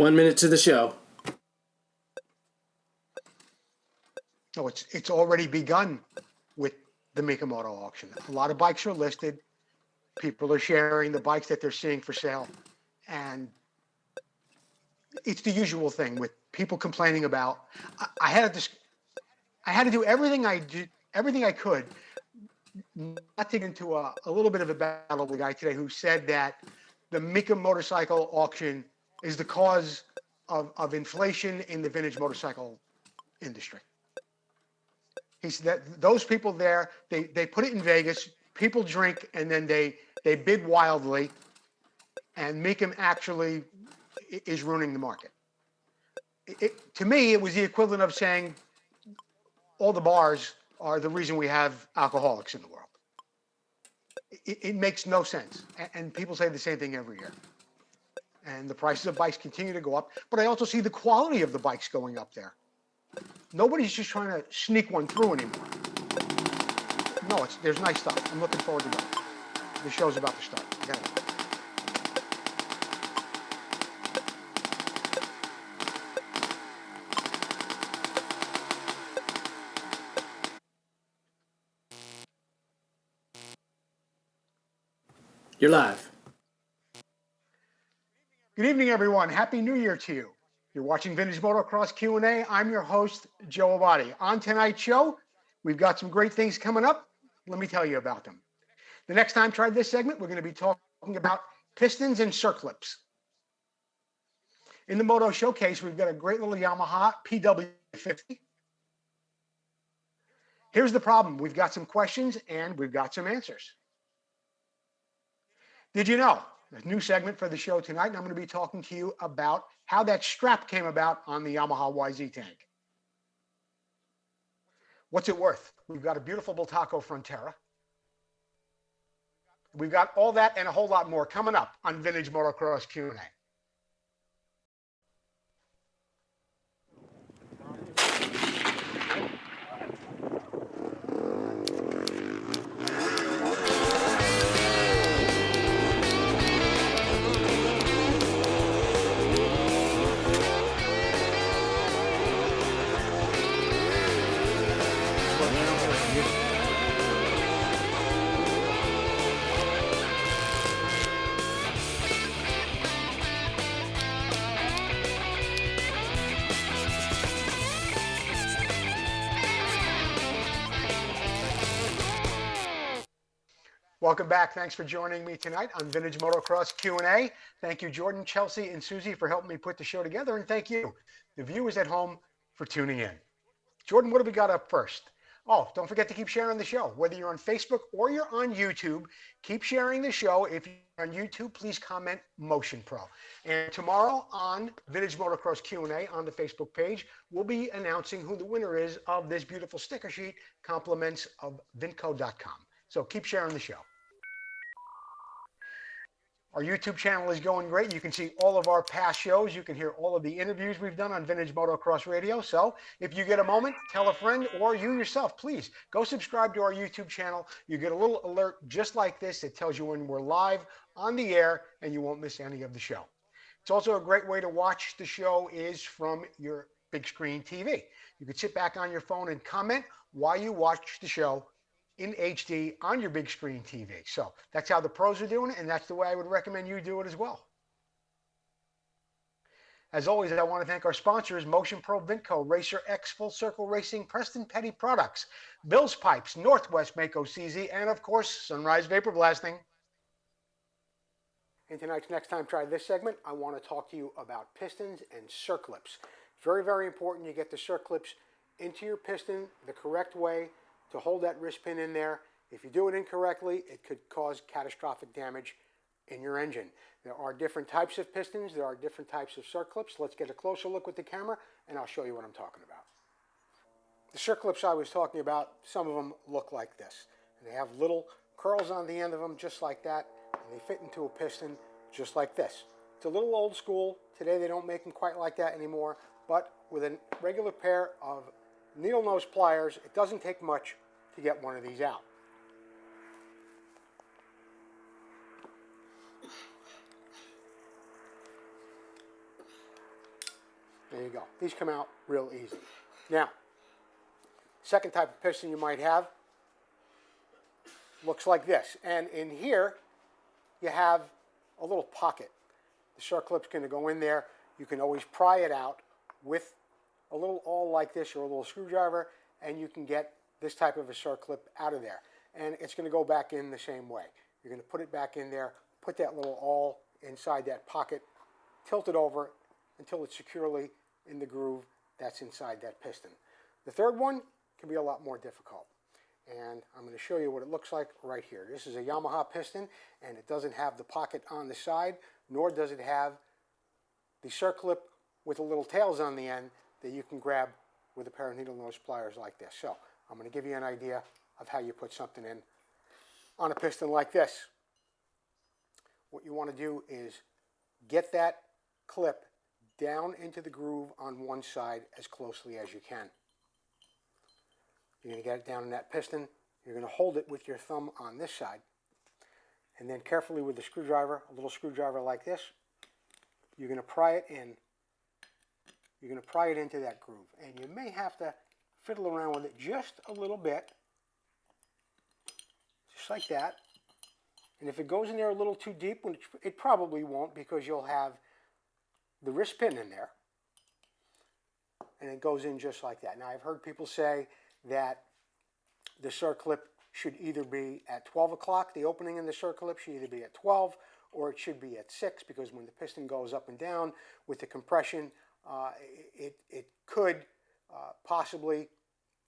1 minute to the show. No, it's already begun with the Mikamoto auction. A lot of bikes are listed. People are sharing the bikes that they're seeing for sale. And it's the usual thing with people complaining about. I had to do everything I could not to get into a little bit of a battle with a guy today who said that the Mika motorcycle auction is the cause of inflation in the vintage motorcycle industry. He said that those people there, they put it in Vegas, people drink, and then they bid wildly, and Mika actually is ruining the market. To me, it was the equivalent of saying all the bars are the reason we have alcoholics in the world. It makes no sense. And people say the same thing every year. And the prices of bikes continue to go up. But I also see the quality of the bikes going up there. Nobody's just trying to sneak one through anymore. No, there's nice stuff. I'm looking forward to going. The show's about to start. I gotta go. You're live. Good evening, everyone. Happy New Year to you. You're watching Vintage Motocross Q&A. I'm your host, Joe Abadi. On tonight's show, we've got some great things coming up. Let me tell you about them. The next time try this segment, we're going to be talking about pistons and circlips. In the Moto Showcase, we've got a great little Yamaha PW50. Here's the problem. We've got some questions and we've got some answers. Did you know? A new segment for the show tonight, and I'm going to be talking to you about how that strap came about on the Yamaha YZ tank. What's it worth? We've got a beautiful Bultaco Frontera. We've got all that and a whole lot more coming up on Vintage Motocross Q&A. Welcome back. Thanks for joining me tonight on Vintage Motocross Q&A. Thank you, Jordan, Chelsea, and Susie for helping me put the show together. And thank you, the viewers at home, for tuning in. Jordan, what have we got up first? Oh, don't forget to keep sharing the show. Whether you're on Facebook or you're on YouTube, keep sharing the show. If you're on YouTube, please comment Motion Pro. And tomorrow on Vintage Motocross Q&A on the Facebook page, we'll be announcing who the winner is of this beautiful sticker sheet, compliments of Vinco.com. So keep sharing the show. Our YouTube channel is going great. You can see all of our past shows. You can hear all of the interviews we've done on Vintage Motocross Radio. So if you get a moment, tell a friend or you yourself, please go subscribe to our YouTube channel. You get a little alert just like this. It tells you when we're live on the air and you won't miss any of the show. It's also a great way to watch the show is from your big screen TV. You can sit back on your phone and comment while you watch the show in HD on your big screen TV. So that's how the pros are doing it, and that's the way I would recommend you do it as well. As always, I want to thank our sponsors, Motion Pro Vinco, Racer X Full Circle Racing, Preston Petty Products, Bill's Pipes, Northwest Mako CZ, and of course, Sunrise Vapor Blasting. In tonight's Next Time Try This segment, I want to talk to you about pistons and circlips. Very, very important you get the circlips into your piston the correct way to hold that wrist pin in there. If you do it incorrectly, it could cause catastrophic damage in your engine. There are different types of pistons. There are different types of circlips. Let's get a closer look with the camera, and I'll show you what I'm talking about. The circlips I was talking about, some of them look like this. And they have little curls on the end of them, just like that, and they fit into a piston just like this. It's a little old school. Today they don't make them quite like that anymore, but with a regular pair of needle nose pliers, it doesn't take much to get one of these out. There you go. These come out real easy. Now, second type of piston you might have looks like this. And in here, you have a little pocket. The circlip's going to go in there. You can always pry it out with a little awl like this or a little screwdriver, and you can get this type of a circlip out of there. And it's going to go back in the same way. You're going to put it back in there, put that little awl inside that pocket, tilt it over until it's securely in the groove that's inside that piston. The third one can be a lot more difficult. And I'm going to show you what it looks like right here. This is a Yamaha piston, and it doesn't have the pocket on the side, nor does it have the circlip with the little tails on the end that you can grab with a pair of needle nose pliers like this. So I'm going to give you an idea of how you put something in on a piston like this. What you want to do is get that clip down into the groove on one side as closely as you can. You're going to get it down in that piston. You're going to hold it with your thumb on this side. And then carefully with the screwdriver, a little screwdriver like this, you're going to pry it in. You're going to pry it into that groove. And you may have to fiddle around with it just a little bit. Just like that. And if it goes in there a little too deep, it probably won't, because you'll have the wrist pin in there. And it goes in just like that. Now, I've heard people say that the circlip should either be at 12 o'clock, the opening in the circlip should either be at 12 or it should be at 6, because when the piston goes up and down with the compression, it could possibly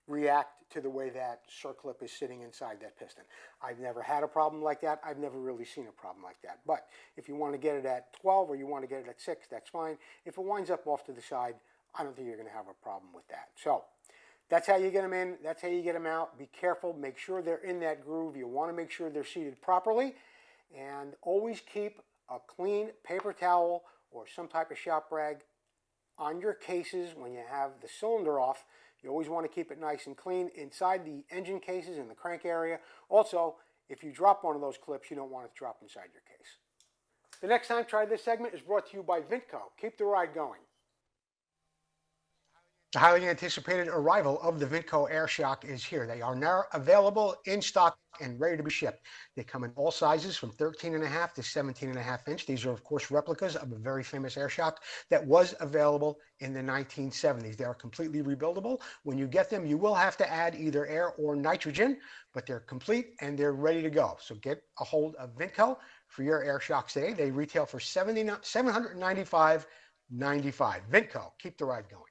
react to the way that circlip is sitting inside that piston. I've never had a problem like that. I've never really seen a problem like that. But if you want to get it at 12 or you want to get it at 6, that's fine. If it winds up off to the side, I don't think you're going to have a problem with that. So that's how you get them in. That's how you get them out. Be careful. Make sure they're in that groove. You want to make sure they're seated properly. And always keep a clean paper towel or some type of shop rag on your cases when you have the cylinder off. You always want to keep it nice and clean inside the engine cases in the crank area. Also, if you drop one of those clips, you don't want it to drop inside your case. The next time Try This segment is brought to you by Vintco. Keep the ride going. The highly anticipated arrival of the Vintco Air Shock is here. They are now available in stock and ready to be shipped. They come in all sizes from 13.5 to 17.5 inch. These are, of course, replicas of a very famous Air Shock that was available in the 1970s. They are completely rebuildable. When you get them, you will have to add either air or nitrogen, but they're complete and they're ready to go. So get a hold of Vintco for your Air Shocks today. They retail for $795.95. Vintco, keep the ride going.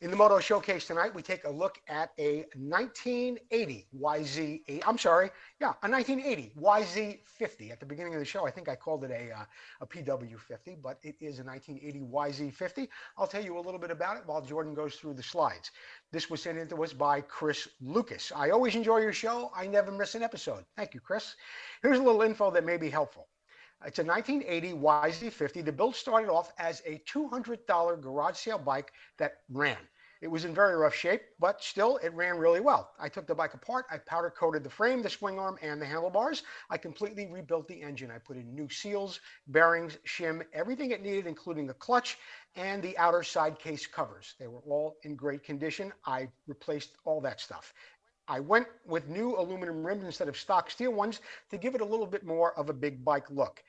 In the Moto Showcase tonight, we take a look at a 1980 YZ50. At the beginning of the show, I think I called it a PW50, but it is a 1980 YZ50. I'll tell you a little bit about it while Jordan goes through the slides. This was sent in to us by Chris Lucas. I always enjoy your show. I never miss an episode. Thank you, Chris. Here's a little info that may be helpful. It's a 1980 YZ50. The build started off as a $200 garage sale bike that ran. It was in very rough shape, but still it ran really well. I took the bike apart. I powder coated the frame, the swing arm, and the handlebars. I completely rebuilt the engine. I put in new seals, bearings, shim, everything it needed, including a clutch and the outer side case covers. They were all in great condition. I replaced all that stuff. I went with new aluminum rims instead of stock steel ones to give it a little bit more of a big bike look.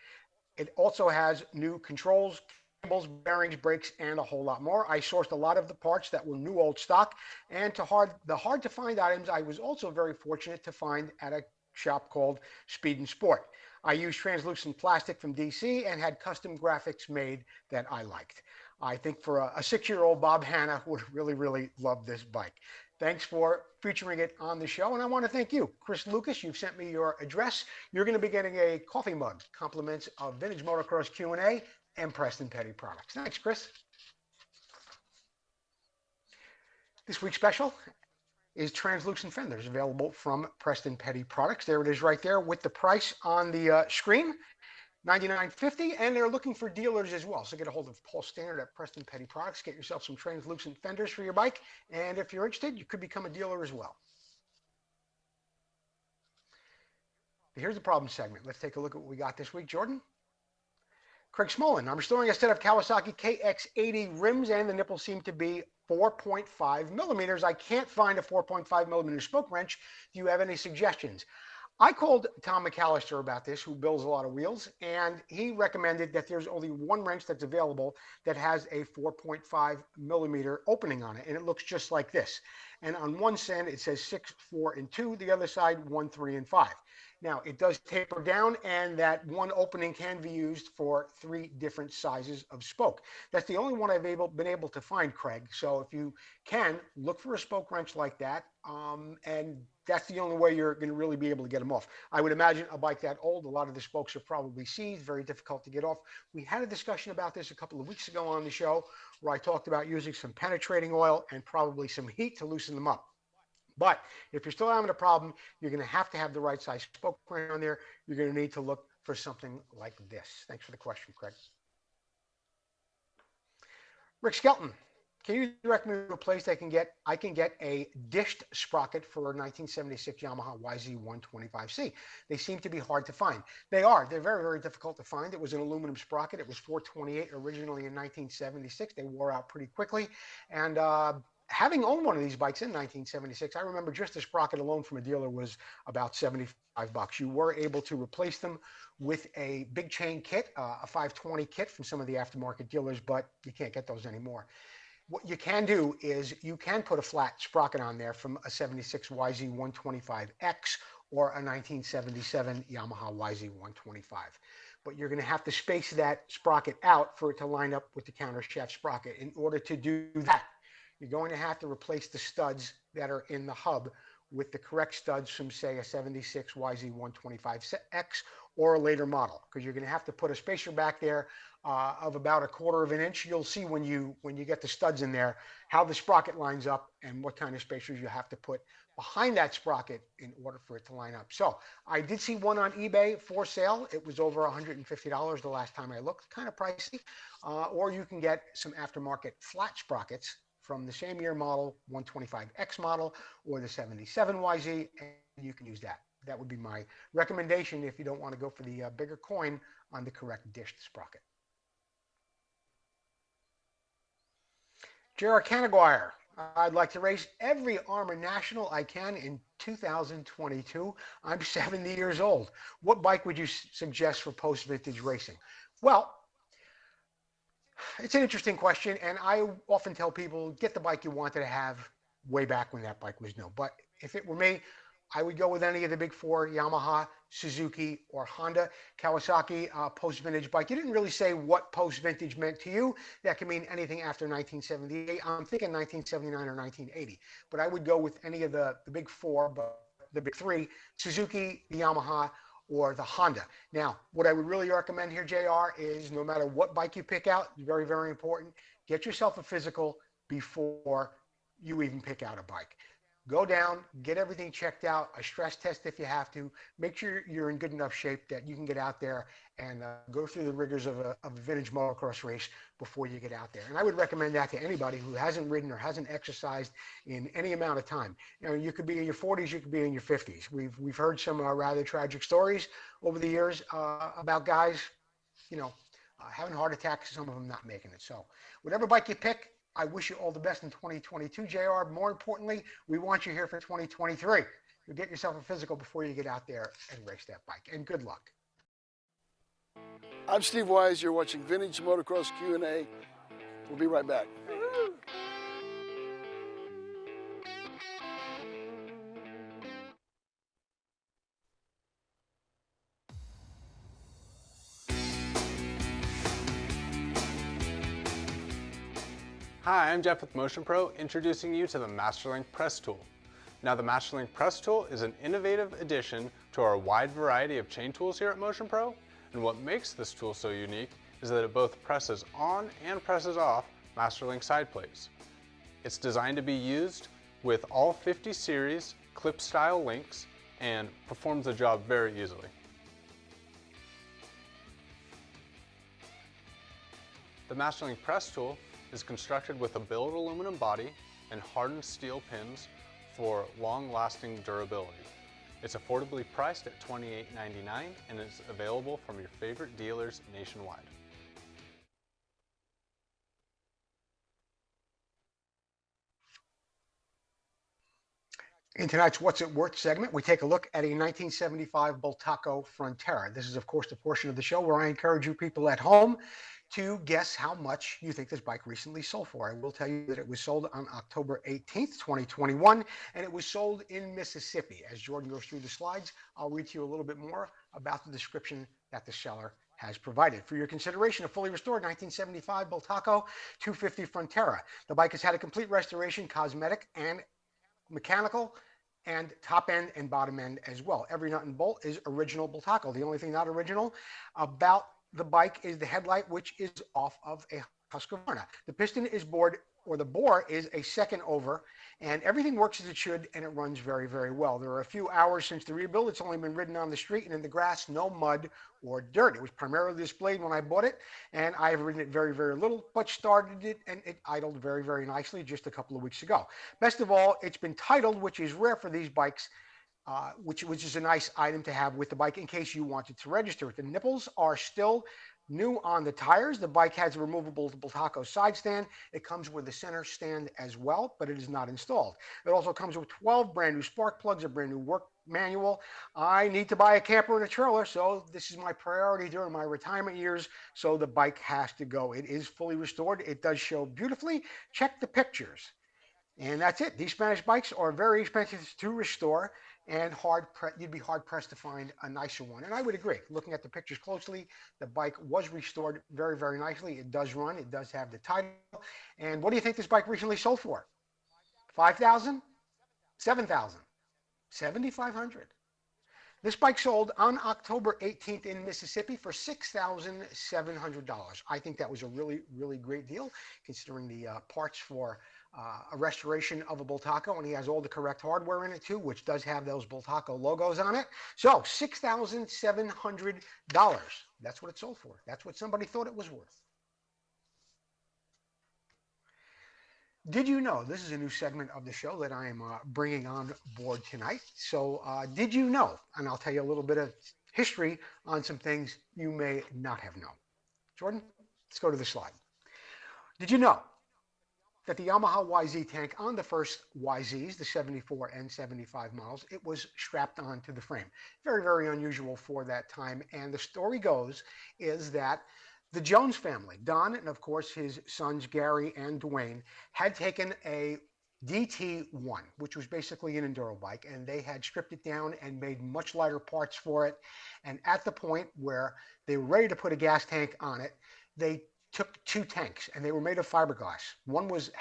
It also has new controls, cables, bearings, brakes, and a whole lot more. I sourced a lot of the parts that were new old stock, and the hard to find items I was also very fortunate to find at a shop called Speed and Sport. I used translucent plastic from DC and had custom graphics made that I liked. I think for a 6-year-old Bob Hanna would really love this bike. Thanks for featuring it on the show, and I want to thank you, Chris Lucas. You've sent me your address. You're going to be getting a coffee mug, compliments of Vintage Motocross Q&A and Preston Petty Products. Thanks, Chris. This week's special is translucent fenders, available from Preston Petty Products. There it is right there with the price on the screen, $99.50, and they're looking for dealers as well. So get a hold of Paul Standard at Preston Petty Products. Get yourself some translucent fenders for your bike, and if you're interested, you could become a dealer as well. Here's the problem segment. Let's take a look at what we got this week, Jordan. Craig Smolin, I'm restoring a set of Kawasaki KX80 rims and the nipples seem to be 4.5 millimeters. I can't find a 4.5 millimeter spoke wrench. Do you have any suggestions? I called Tom McAllister about this, who builds a lot of wheels, and he recommended that there's only one wrench that's available that has a 4.5 millimeter opening on it, and it looks just like this. And on one side, it says 6, 4, and 2. The other side, 1, 3, and 5. Now, it does taper down, and that one opening can be used for 3 different sizes of spoke. That's the only one I've been able to find, Craig. So if you can, look for a spoke wrench like that, and that's the only way you're going to really be able to get them off. I would imagine a bike that old, a lot of the spokes are probably seized, very difficult to get off. We had a discussion about this a couple of weeks ago on the show where I talked about using some penetrating oil and probably some heat to loosen them up. But if you're still having a problem, you're going to have the right size spoke wrench on there. You're going to need to look for something like this. Thanks for the question, Craig. Rick Skelton, can you direct me to a place I can get a dished sprocket for a 1976 Yamaha YZ125C? They seem to be hard to find. They are. They're very, very difficult to find. It was an aluminum sprocket. It was 428 originally in 1976. They wore out pretty quickly. And having owned one of these bikes in 1976, I remember just the sprocket alone from a dealer was about $75. You were able to replace them with a big chain kit, a 520 kit from some of the aftermarket dealers, but you can't get those anymore. What you can do is you can put a flat sprocket on there from a 76 YZ125X or a 1977 Yamaha YZ125. But you're going to have to space that sprocket out for it to line up with the countershaft sprocket. In order to do that, you're going to have to replace the studs that are in the hub with the correct studs from, say, a 76 YZ125X or a later model, because you're going to have to put a spacer back there of about 1/4 of an inch. You'll see when you get the studs in there how the sprocket lines up and what kind of spacers you have to put behind that sprocket in order for it to line up. So I did see one on eBay for sale. It was over $150 the last time I looked, kind of pricey. Or you can get some aftermarket flat sprockets from the same year model, 125X model, or the 77 YZ, and you can use that. That would be my recommendation if you don't want to go for the bigger coin on the correct dished sprocket. J.R. Canaguire, I'd like to race every Armor National I can in 2022. I'm 70 years old. What bike would you suggest for post-vintage racing? Well, it's an interesting question, and I often tell people, get the bike you wanted to have way back when that bike was new. But if it were me, I would go with any of the big four, Yamaha, Suzuki, or Honda. Kawasaki, post-vintage bike. You didn't really say what post-vintage meant to you. That can mean anything after 1978. I'm thinking 1979 or 1980. But I would go with any of the big four, but the big three, Suzuki, the Yamaha, or the Honda. Now, what I would really recommend here, JR, is no matter what bike you pick out, very, very important, get yourself a physical before you even pick out a bike. Go down, get everything checked out, a stress test if you have to. Make sure you're in good enough shape that you can get out there and go through the rigors of a vintage motocross race before you get out there. And I would recommend that to anybody who hasn't ridden or hasn't exercised in any amount of time. You know, you could be in your 40s, you could be in your 50s. We've heard some rather tragic stories over the years about guys, having heart attacks, some of them not making it. So whatever bike you pick, I wish you all the best in 2022, JR. More importantly, we want you here for 2023. You get yourself a physical before you get out there and race that bike. And good luck. I'm Steve Wise. You're watching Vintage Motocross Q&A. We'll be right back. Hi, I'm Jeff with Motion Pro, introducing you to the Masterlink Press Tool. Now, the Masterlink Press Tool is an innovative addition to our wide variety of chain tools here at Motion Pro, and what makes this tool so unique is that it both presses on and presses off Masterlink side plates. It's designed to be used with all 50 series clip-style links and performs the job very easily. The Masterlink Press Tool is constructed with a billet aluminum body and hardened steel pins for long-lasting durability. It's affordably priced at $28.99 and is available from your favorite dealers nationwide. In tonight's What's It Worth segment, we take a look at a 1975 Bultaco Frontera. This is, of course, the portion of the show where I encourage you people at home to guess how much you think this bike recently sold for. I will tell you that it was sold on October 18th, 2021, and it was sold in Mississippi. As Jordan goes through the slides, I'll read to you a little bit more about the description that the seller has provided. For your consideration, a fully restored 1975 Bultaco 250 Frontera. The bike has had a complete restoration, cosmetic and mechanical, and top end and bottom end as well. Every nut and bolt is original Bultaco. The only thing not original about the bike is the headlight, which is off of a Husqvarna. The piston is bored, or the bore is a second over, and everything works as it should, and it runs very, very well. There are a few hours since the rebuild. It's only been ridden on the street and in the grass, no mud or dirt. It was primarily displayed when I bought it, and I have ridden it very, very little, but started it, and it idled very, very nicely just a couple of weeks ago. Best of all, it's been titled, which is rare for these bikes, which is a nice item to have with the bike in case you wanted to register it. The nipples are still new on the tires. The bike has a removable Bultaco side stand. It comes with a center stand as well, but it is not installed. It also comes with 12 brand new spark plugs, a brand new work manual. I need to buy a camper and a trailer, so this is my priority during my retirement years, so the bike has to go. It is fully restored. It does show beautifully. Check the pictures. And that's it. These Spanish bikes are very expensive to restore, and you'd be hard-pressed to find a nicer one. And I would agree. Looking at the pictures closely, the bike was restored very, very nicely. It does run. It does have the title. And what do you think this bike recently sold for? $5,000? $7,000? $7,500? This bike sold on October 18th in Mississippi for $6,700. I think that was a really, really great deal, considering the parts for a restoration of a Bultaco, and he has all the correct hardware in it too, which does have those Bultaco logos on it. So $6,700. That's what it sold for. That's what somebody thought it was worth. Did you know, this is a new segment of the show that I am bringing on board tonight. So did you know, and I'll tell you a little bit of history on some things you may not have known. Jordan, let's go to the slide. Did you know that the Yamaha YZ tank on the first YZs, the 74 and 75 models, it was strapped onto the frame? Very, very unusual for that time. And the story goes is that the Jones family, Don and of course his sons Gary and Dwayne, had taken a DT1, which was basically an enduro bike, and they had stripped it down and made much lighter parts for it. And at the point where they were ready to put a gas tank on it, they took two tanks, and they were made of fiberglass. One was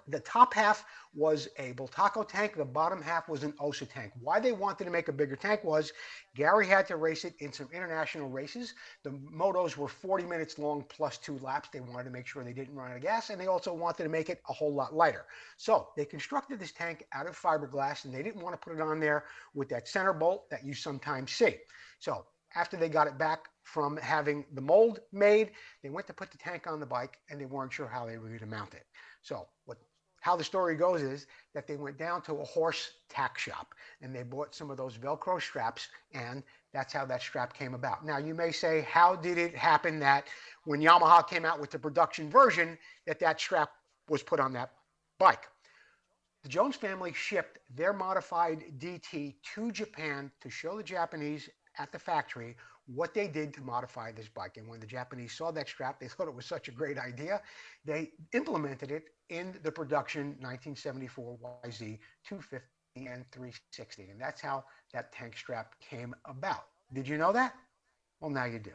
the top half was a Bultaco tank, the bottom half was an OSA tank. Why they wanted to make a bigger tank was Gary had to race it in some international races. The motos were 40 minutes long plus 2 laps. They wanted to make sure they didn't run out of gas, and they also wanted to make it a whole lot lighter. So they constructed this tank out of fiberglass, and they didn't want to put it on there with that center bolt that you sometimes see. So after they got it back from having the mold made, they went to put the tank on the bike, and they weren't sure how they were going to mount it. So how the story goes is that they went down to a horse tack shop, and they bought some of those Velcro straps, and that's how that strap came about. Now, you may say, how did it happen that when Yamaha came out with the production version, that strap was put on that bike? The Jones family shipped their modified DT to Japan to show the Japanese at the factory what they did to modify this bike. And when the Japanese saw that strap, they thought it was such a great idea. They implemented it in the production 1974 YZ 250 and 360. And that's how that tank strap came about. Did you know that? Well, now you do.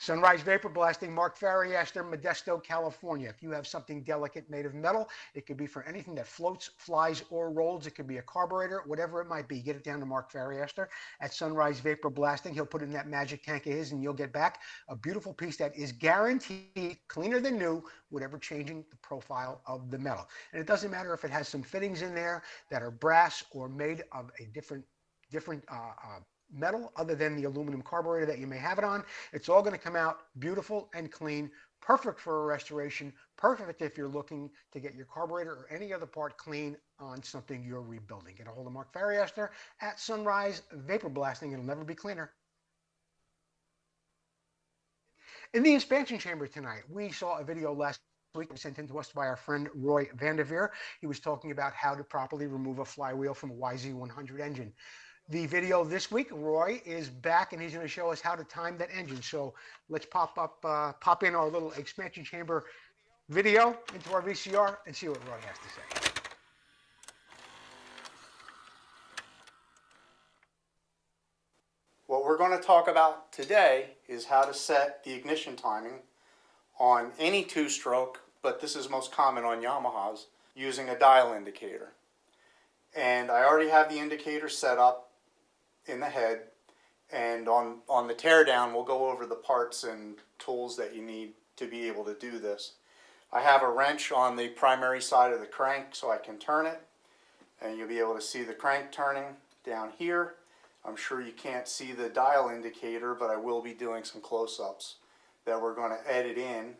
Sunrise Vapor Blasting, Mark Farriester, Modesto, California. If you have something delicate made of metal, it could be for anything that floats, flies, or rolls. It could be a carburetor, whatever it might be. Get it down to Mark Farriester at Sunrise Vapor Blasting. He'll put it in that magic tank of his, and you'll get back a beautiful piece that is guaranteed cleaner than new, without ever changing the profile of the metal. And it doesn't matter if it has some fittings in there that are brass or made of a different metal other than the aluminum carburetor that you may have it on. It's all going to come out beautiful and clean, perfect for a restoration, perfect if you're looking to get your carburetor or any other part clean on something you're rebuilding. Get a hold of Mark Farriester at Sunrise Vapor Blasting. It'll never be cleaner. In the expansion chamber tonight, we saw a video last week sent in to us by our friend Roy Vanderveer. He was talking about how to properly remove a flywheel from a YZ100 engine. The video this week, Roy is back and he's going to show us how to time that engine. So let's pop in our little expansion chamber video into our VCR and see what Roy has to say. What we're going to talk about today is how to set the ignition timing on any two-stroke, but this is most common on Yamahas, using a dial indicator. And I already have the indicator set up in the head, and on the teardown we'll go over the parts and tools that you need to be able to do this. I have a wrench on the primary side of the crank so I can turn it, and you'll be able to see the crank turning down here. I'm sure you can't see the dial indicator, but I will be doing some close-ups that we're going to edit in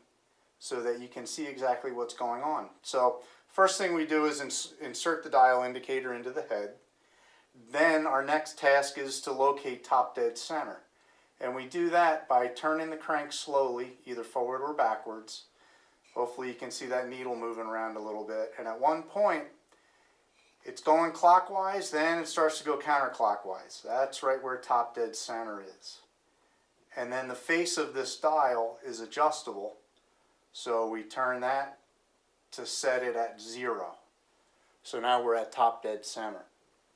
so that you can see exactly what's going on. So first thing we do is insert the dial indicator into the head. Then our next task is to locate top dead center. And we do that by turning the crank slowly, either forward or backwards. Hopefully you can see that needle moving around a little bit. And at one point, it's going clockwise, then it starts to go counterclockwise. That's right where top dead center is. And then the face of this dial is adjustable. So we turn that to set it at 0. So now we're at top dead center.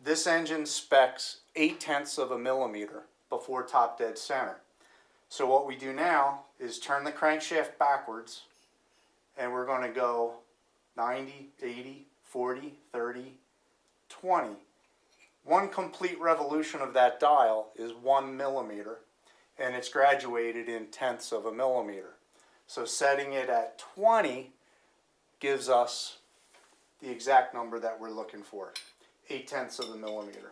This engine specs 0.8 of a millimeter before top dead center. So what we do now is turn the crankshaft backwards, and we're going to go 90, 80, 40, 30, 20. One complete revolution of that dial is 1 millimeter, and it's graduated in tenths of a millimeter. So setting it at 20 gives us the exact number that we're looking for, 0.8 of a millimeter.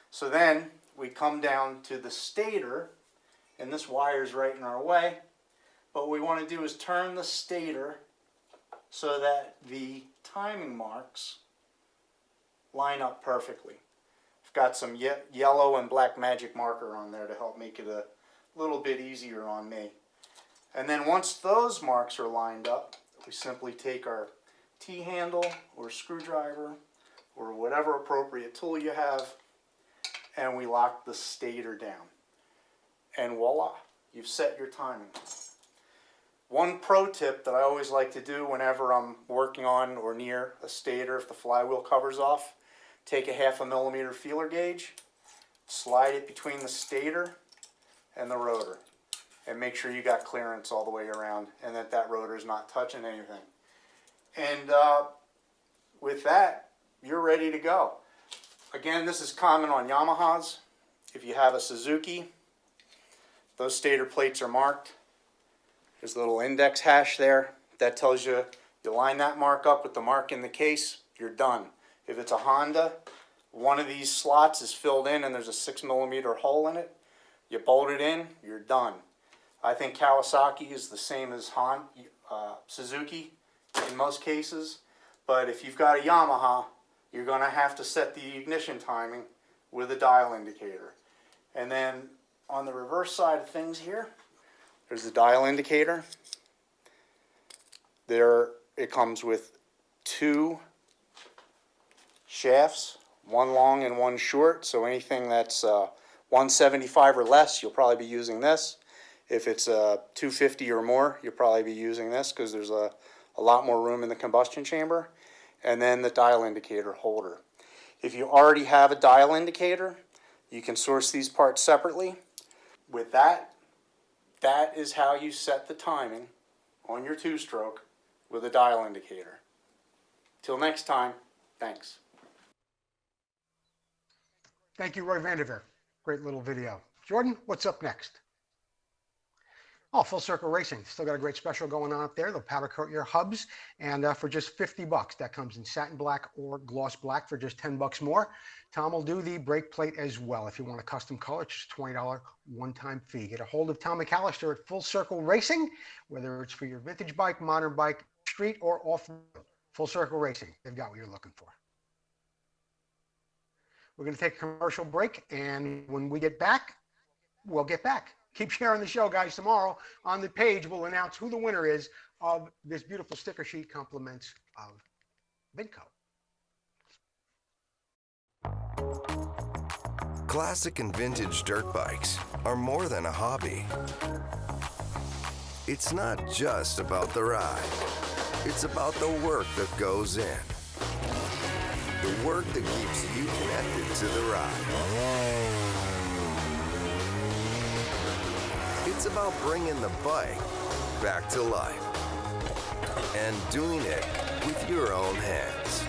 So then we come down to the stator, and this wire's right in our way. But what we want to do is turn the stator so that the timing marks line up perfectly. I've got some yellow and black magic marker on there to help make it a little bit easier on me. And then once those marks are lined up, we simply take our T-handle or screwdriver or whatever appropriate tool you have, and we lock the stator down. And voila, you've set your timing. One pro tip that I always like to do whenever I'm working on or near a stator, if the flywheel cover's off, take a 0.5 millimeter feeler gauge, slide it between the stator and the rotor, and make sure you got clearance all the way around and that rotor is not touching anything. And with that, you're ready to go. Again, this is common on Yamahas. If you have a Suzuki, those stator plates are marked. There's a little index hash there. That tells you, you line that mark up with the mark in the case, you're done. If it's a Honda, one of these slots is filled in and there's a 6 millimeter hole in it. You bolt it in, you're done. I think Kawasaki is the same as Suzuki in most cases. But if you've got a Yamaha, you're going to have to set the ignition timing with a dial indicator. And then on the reverse side of things here, there's the dial indicator. There it comes with 2 shafts, one long and one short. So anything that's 175 or less, you'll probably be using this. If it's 250 or more, you'll probably be using this because there's a lot more room in the combustion chamber. And then the dial indicator holder. If you already have a dial indicator, you can source these parts separately. With that, that is how you set the timing on your two-stroke with a dial indicator. Till next time, thanks. Thank you, Roy Vanderveer. Great little video. Jordan, what's up next? Oh, Full Circle Racing. Still got a great special going on up there. They'll powder coat your hubs, and for just $50. That comes in satin black or gloss black for just $10 more. Tom will do the brake plate as well. If you want a custom color, it's just $20 one-time fee. Get a hold of Tom McAllister at Full Circle Racing, whether it's for your vintage bike, modern bike, street, or off-road. Full Circle Racing. They've got what you're looking for. We're going to take a commercial break, and when we get back, we'll get back. keep sharing the show, guys. Tomorrow on the page, we'll announce who the winner is of this beautiful sticker sheet compliments of Vinco. Classic and vintage dirt bikes are more than a hobby. It's not just about the ride. It's about the work that goes in. The work that keeps you connected to the ride. It's about bringing the bike back to life and doing it with your own hands.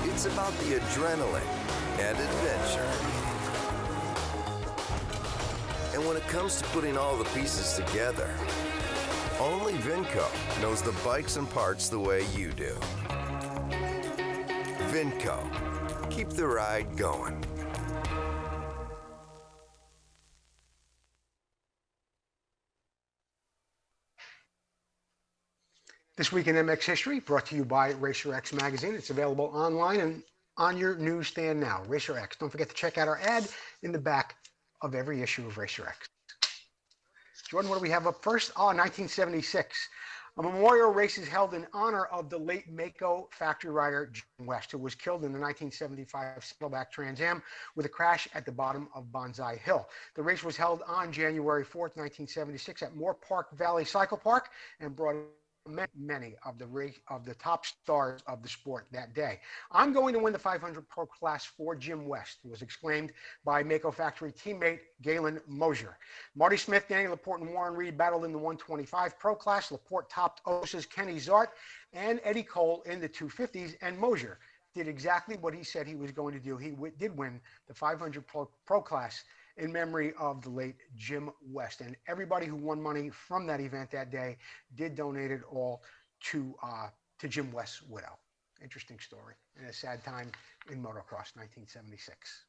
It's about the adrenaline and adventure. And when it comes to putting all the pieces together, only Vinco knows the bikes and parts the way you do. Vinco, keep the ride going. This Week in MX History, brought to you by Racer X Magazine. It's available online and on your newsstand now. Racer X. Don't forget to check out our ad in the back of every issue of Racer X. Jordan, what do we have up first? 1976. A memorial race is held in honor of the late Mako factory rider Jim West, who was killed in the 1975 Saddleback Trans Am with a crash at the bottom of Bonsai Hill. The race was held on January 4th, 1976 at Moore Park Valley Cycle Park and brought many of the top stars of the sport that day. I'm going to win the 500 Pro class for Jim West, was exclaimed by Mako factory teammate Galen Mosier. Marty Smith, Danny Laporte, and Warren Reed battled in the 125 Pro class. Laporte topped OSA's Kenny Zart and Eddie Cole in the 250s, and Mosier did exactly what he said he was going to do. He did win the 500 Pro class in memory of the late Jim West. And everybody who won money from that event that day did donate it all to Jim West's widow. Interesting story and a sad time in motocross, 1976.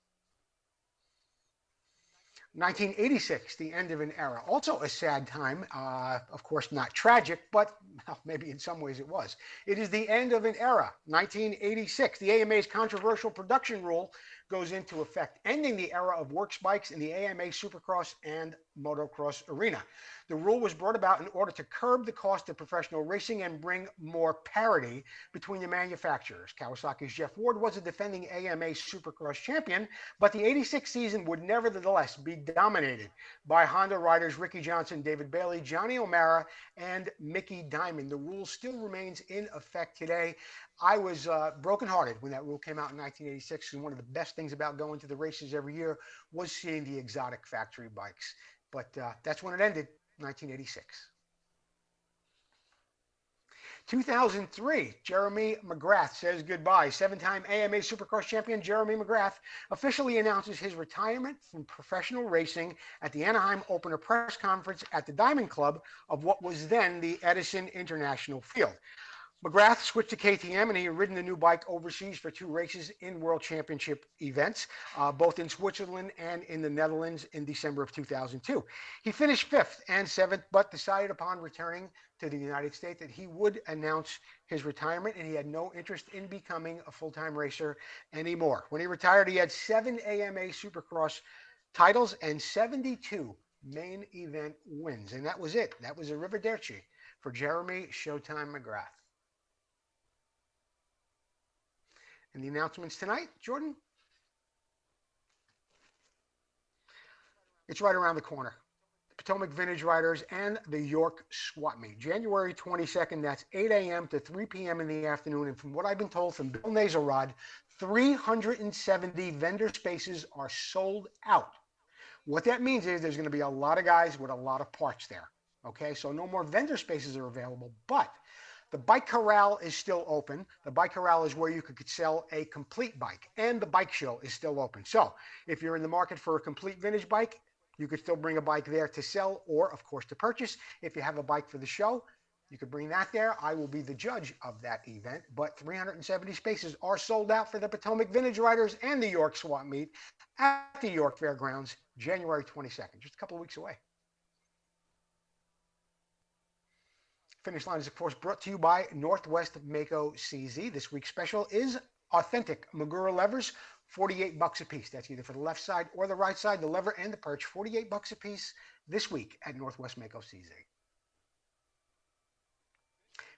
1986, the end of an era. Also a sad time, of course not tragic, but well, maybe in some ways it was. It is the end of an era, 1986. The AMA's controversial production rule goes into effect, ending the era of works bikes in the AMA Supercross and Motocross arena. The rule was brought about in order to curb the cost of professional racing and bring more parity between the manufacturers. Kawasaki's Jeff Ward was a defending AMA Supercross champion, but the 86 season would nevertheless be dominated by Honda riders Ricky Johnson, David Bailey, Johnny O'Mara, and Mickey Diamond. The rule still remains in effect today. I was brokenhearted when that rule came out in 1986, and one of the best things about going to the races every year was seeing the exotic factory bikes. But that's when it ended, 1986. 2003, Jeremy McGrath says goodbye. Seven-time AMA Supercross champion Jeremy McGrath officially announces his retirement from professional racing at the Anaheim Opener press conference at the Diamond Club of what was then the Edison International Field. McGrath switched to KTM, and he had ridden the new bike overseas for 2 races in World Championship events, both in Switzerland and in the Netherlands in December of 2002. He finished 5th and 7th, but decided upon returning to the United States that he would announce his retirement, and he had no interest in becoming a full-time racer anymore. When he retired, he had 7 AMA Supercross titles and 72 main event wins, and that was it. That was a Arrivederci for Jeremy Showtime McGrath. And the announcements tonight, Jordan? It's right around the corner. Potomac Vintage Riders and the York Swap Meet. January 22nd, that's 8 a.m. to 3 p.m. in the afternoon. And from what I've been told from Bill Nazarod, 370 vendor spaces are sold out. What that means is there's going to be a lot of guys with a lot of parts there. Okay, so no more vendor spaces are available, but the Bike Corral is still open. The Bike Corral is where you could sell a complete bike, and the bike show is still open. So if you're in the market for a complete vintage bike, you could still bring a bike there to sell or, of course, to purchase. If you have a bike for the show, you could bring that there. I will be the judge of that event, but 370 spaces are sold out for the Potomac Vintage Riders and the York Swap Meet at the York Fairgrounds, January 22nd, just a couple of weeks away. Finish Line is, of course, brought to you by Northwest Mako CZ. This week's special is authentic Magura levers $48 a piece. That's either for the left side or the right side, the lever and the perch. $48 a piece this week at Northwest Mako CZ.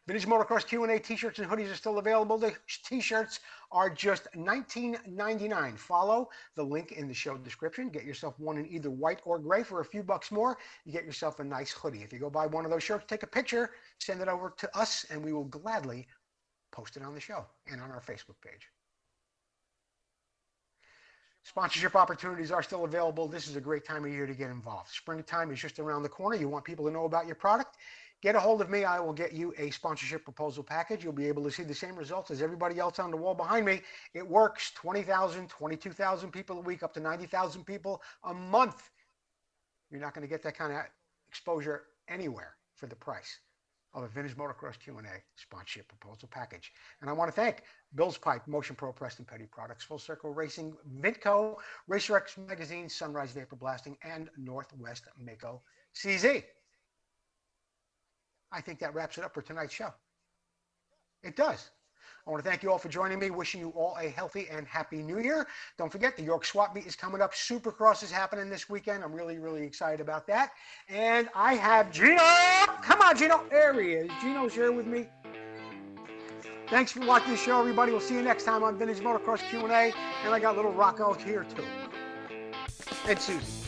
Vintage Motocross Q&A t-shirts and hoodies are still available. The t-shirts are just $19.99. Follow the link in the show description. Get yourself one in either white or gray for a few bucks more. You get yourself a nice hoodie. If you go buy one of those shirts, take a picture, send it over to us, and we will gladly post it on the show and on our Facebook page. Sponsorship opportunities are still available. This is a great time of year to get involved. Springtime is just around the corner. You want people to know about your product. Get a hold of me. I will get you a sponsorship proposal package. You'll be able to see the same results as everybody else on the wall behind me. It works. 20,000, 22,000 people a week, up to 90,000 people a month. You're not going to get that kind of exposure anywhere for the price of a Vintage Motocross Q&A sponsorship proposal package. And I want to thank Bill's Pipe, Motion Pro, Preston Petty Products, Full Circle Racing, Vintco, RacerX Magazine, Sunrise Vapor Blasting, and Northwest Mako CZ. I think that wraps it up for tonight's show. It does. I want to thank you all for joining me. Wishing you all a healthy and happy New Year. Don't forget, the York Swap Meet is coming up. Supercross is happening this weekend. I'm really, really excited about that. And I have Gino. Come on, Gino. There he is. Gino's here with me. Thanks for watching the show, everybody. We'll see you next time on Vintage Motocross Q&A. And I got little Rocco here, too. And Susie.